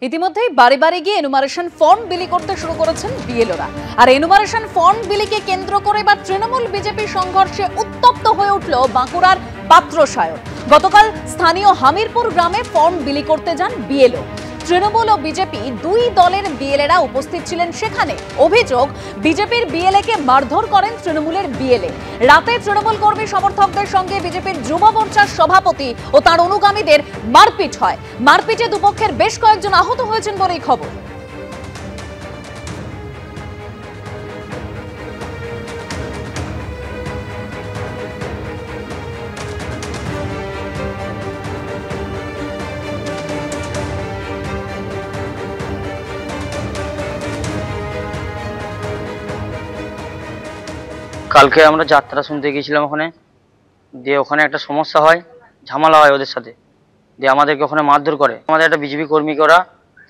ইতিমধ্যেই বাড়ি বাড়ি গিয়ে এনুমারেশন ফর্ম বিলি করতে শুরু করেছেন বিএলওরা। আর এনুমারেশন ফর্ম বিলিকে কেন্দ্র করে এবার তৃণমূল বিজেপি সংঘর্ষে উত্তপ্ত হয়ে উঠল বাঁকুড়ার পাত্রসায়র। গতকাল স্থানীয় হামিরপুর গ্রামে ফর্ম বিলি করতে যান বিএলও। তৃণমূল ও বিজেপি দুই দলের বিএলএরা উপস্থিত ছিলেন সেখানে। অভিযোগ, বিজেপির বিএলএকে মারধর করেন তৃণমূলের বিএলএ। রাতে তৃণমূল কর্মী সমর্থকদের সঙ্গে বিজেপির যুব মোর্চার সভাপতি ও তার অনুগামীদের মারপিট হয়। মারপিটে দুপক্ষের বেশ কয়েকজন আহত হয়েছেন বলেই খবর। কালকে আমরা যাত্রা শুনতে গিয়েছিলাম ওখানে, দিয়ে ওখানে একটা সমস্যা হয়, ঝামেলা হয় ওদের সাথে, দিয়ে আমাদেরকে ওখানে মারধর করে। আমাদের একটা বিজেপি কর্মীকে ওরা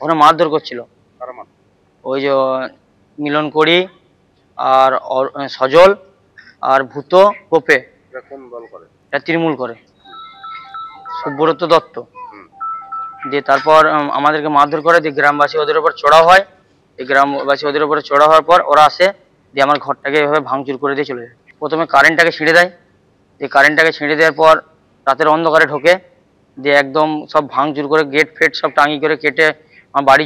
ওখানে মারধর করছিল। ওই যে মিলন করি আর সজল আর ভূত কোপে, এটা তৃণমূল করে, সুব্রত দত্ত। দিয়ে তারপর আমাদেরকে মারধর করে, দিয়ে গ্রামবাসী ওদের উপর চড়াও হয়। এই গ্রামবাসী ওদের উপরে চড়া হওয়ার পর ওরা আসে, দিয়ে আমার ঘরটাকে এভাবে ভাঙচুর করে দিয়ে চলে যায়। প্রথমে কারেন্টটাকে ছিঁড়ে দেয়, দিয়ে কারেন্টটাকে ছিঁড়ে দেওয়ার পর রাতের অন্ধকারে ঢোকে, দিয়ে একদম সব ভাঙচুর করে গেট ফেট সব টাঙি করে কেটে আমার বাড়ি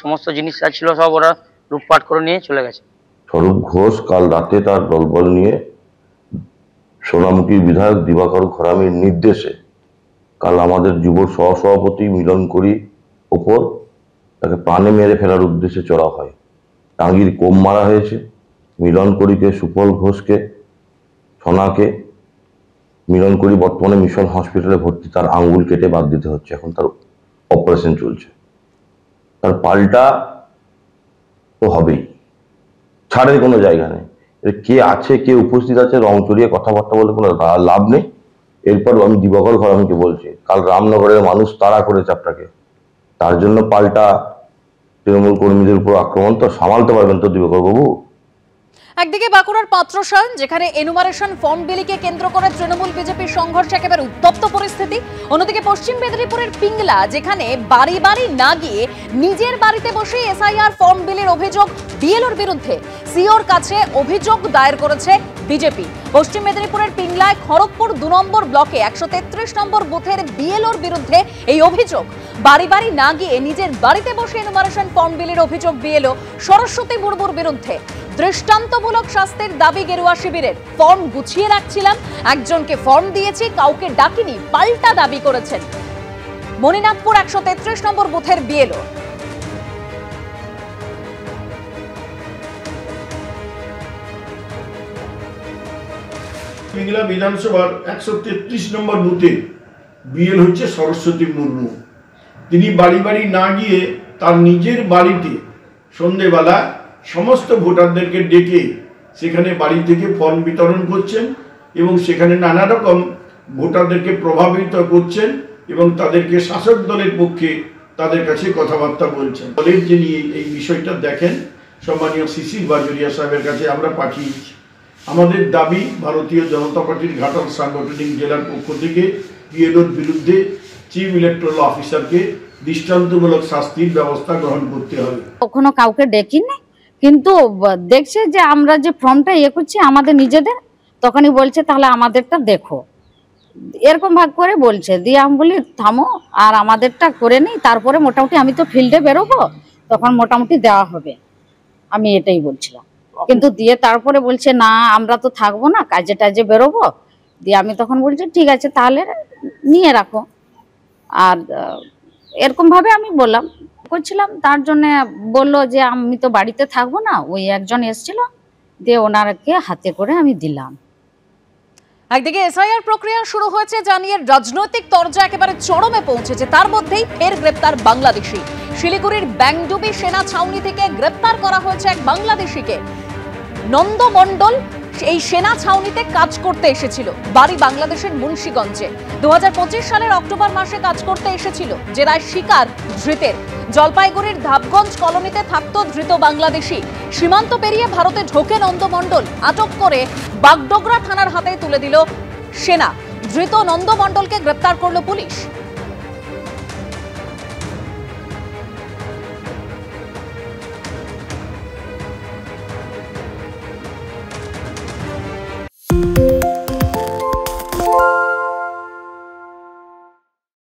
সমস্ত জিনিস যা ছিল সব ওরা লুটপাট করে নিয়ে চলে গেছে। স্বরূপ ঘোষ কাল রাতে তার দলবল নিয়ে সোনামুখীর বিধায়ক দিবাকর ঘরামির নির্দেশে কাল আমাদের যুব সহসভাপতি মিলন করি ওপর তাকে প্রাণে মেরে ফেলার উদ্দেশ্যে চড়া হয়। টাঙ্গির কোপ মারা হয়েছে। মিলন করিকে, সুফল ঘোষকে, সোনাকে, মিলন করি বর্তমানে মিশন হসপিটালে ভর্তি। তার আঙ্গুল কেটে বাদ দিতে হচ্ছে, এখন তার অপারেশন চলছে। তার পাল্টা তো হবেই, ছাড়ের কোনো জায়গা নেই। কে আছে, কে উপস্থিত আছে, রং চড়িয়ে কথাবার্তা বলে কোনো লাভ নেই। এরপর আমি দিবাকর ঘরামিকে বলছি, কাল রামনগরের মানুষ তাড়া করেছে আপনাকে, তার জন্য পাল্টা তৃণমূল কর্মীদের উপর আক্রমণ তো সামালতে পারবেন তো দিবাকর বাবু? একদিকে বাঁকুড়ার পাত্রসায়র, যেখানে এনুমারেশন ফর্ম বিলিকে কেন্দ্র করে তৃণমূল বিজেপির সংঘর্ষে একেবারে উত্তপ্ত পরিস্থিতি। অন্যদিকে পশ্চিম মেদিনীপুরের পিংলা, যেখানে বাড়ি বাড়ি না গিয়ে নিজের বাড়িতে বসে এসআইআর ফর্ম বিলির অভিযোগ বিএলওর বিরুদ্ধে। সিওর কাছে অভিযোগ দায়ের করেছে বিজেপি। পশ্চিম মেদিনীপুরের পিংলায় খড়গপুর 2 নম্বর ব্লকে 133 নম্বর বুথের বিএলওর বিরুদ্ধে এই অভিযোগ। বাড়ি বাড়ি না গিয়ে নিজের বাড়িতে বসে এনুমারেশন ফর্ম বিলির অভিযোগ বিএলও সরস্বতী মুর্মুর বিরুদ্ধে। দৃষ্টান্তমূলক শাস্তির দাবি গেরুয়া শিবিরের। ফর্ম গুছিয়ে রাখছিলাম, একজনকে ফর্ম দিয়েছি, কাউকে ডাকিনি, পাল্টা দাবি করেছেন মণিনাথপুর 133 নম্বর বুথের বিএলও। পিংলা বিধানসভার 133 নম্বর বুথে বিএল হচ্ছে সরস্বতী মুর্মু। তিনি বাড়ি বাড়ি না গিয়ে তার নিজের বাড়িতে সন্ধেবেলা সমস্ত ভোটারদেরকে ডেকে সেখানে বাড়ি থেকে ফর্ম বিতরণ করছেন এবং সেখানে নানা রকম ভোটারদেরকে প্রভাবিত করছেন এবং তাদেরকে শাসক দলের পক্ষে তাদের কাছে কথাবার্তা বলছেন। দলের যে নিয়ে এই বিষয়টা দেখেন, সম্মানীয় শিশির বাজুরিয়া সাহেবের কাছে আমরা পাঠিয়েছি। আমাদের দাবি, ভারতীয় জনতা পার্টির ঘাটাল সাংগঠনিক জেলার পক্ষ থেকে বিএলওর বিরুদ্ধে চিফ ইলেকট্রাল অফিসারকে দৃষ্টান্তমূলক শাস্তির ব্যবস্থা গ্রহণ করতে হবে। কখনো কাউকে ডেকিনি, কিন্তু দেখছে যে আমরা যে ফর্মটা করছি আমাদের নিজেদের, তখনই বলছে তাহলে আমাদেরটা দেখো, এরকম ভাগ করে বলছে। দিয়ে আমি বলি থামো, আর আমাদেরটা করে নেই, তারপরে মোটামুটি আমি তো ফিল্ডে বেরোবো, তখন মোটামুটি দেওয়া হবে, আমি এটাই বলছিলাম। কিন্তু দিয়ে তারপরে বলছে না আমরা তো থাকবো না, কাজে টাজে বেরোবো। দিয়ে আমি তখন বলছি ঠিক আছে তাহলে নিয়ে রাখো। আর এরকম ভাবে আমি বললাম করছিলাম, তার জন্য বললো যে আমি তো বাড়িতে থাকবো না, ওই একজন এসেছিল, দিয়ে ওনারকে হাতে করে আমি দিলাম। একদিকে এসআইআর প্রক্রিয়া শুরু হয়েছে জানিয়ে রাজনৈতিক তরজা একেবারে চরমে পৌঁছেছে। তার মধ্যেই ফের গ্রেপ্তার বাংলাদেশি। শিলিগুড়ির ব্যাংডুবি সেনা ছাউনি থেকে গ্রেপ্তার করা হয়েছে এক বাংলাদেশিকে। নন্দ মণ্ডল এই সেনা ছাউনিতে কাজ করতে এসেছিল, বাড়ি বাংলাদেশের মুন্সিগঞ্জে। 2025 সালের অক্টোবর মাসে কাজ করতে এসেছিল, জেরায় শিকার ধৃতের। জলপাইগুড়ির ধাপগঞ্জ কলোনিতে থাকতো ধৃত বাংলাদেশি। সীমান্ত পেরিয়ে ভারতে ঢোকে নন্দ মণ্ডল। আটক করে বাগডোগরা থানার হাতে তুলে দিল সেনা। ধৃত নন্দ মণ্ডলকে গ্রেপ্তার করল পুলিশ।